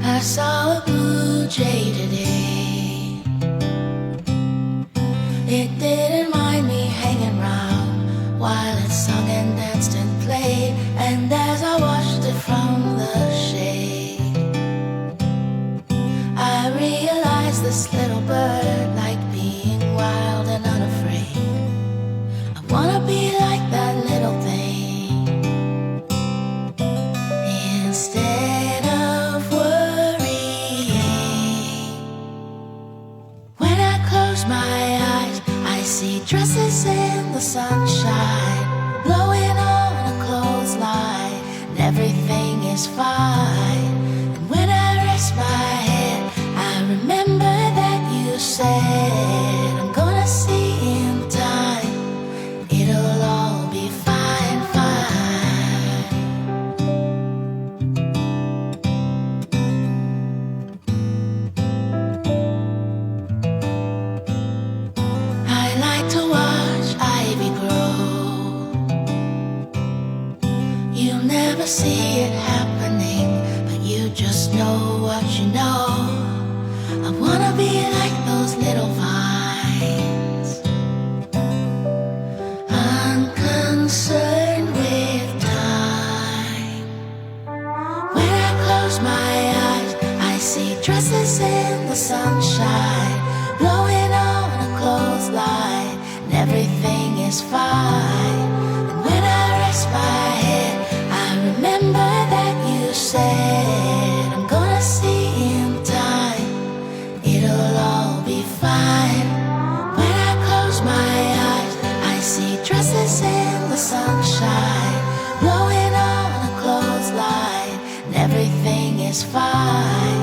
I saw a blue jay today. It didn't mind me hanging round while it sung and danced and played. And as I watched it from the shade, I realized this little bird liked being wild and unafraid. I wanna be like that little thing. Instead of my eyes, I see dresses in the sunshine, blowing on a clothesline, and everything is fine. And when I rest my head, I remember that you said, I'm gonna see in time, it'll all be fine, fine. I like to watch ivy grow. You'll never see it happening, but you just know what you know. I wanna be like those little vines, unconcerned with time. When I close my eyes, I see dresses in the sunshine, blowing on a clothesline, and everything is fine. And when I rest my head, I remember that you said, I'm gonna see in time, it'll all be fine. When I close my eyes, I see dresses in the sunshine, blowing on a clothesline, and everything is fine.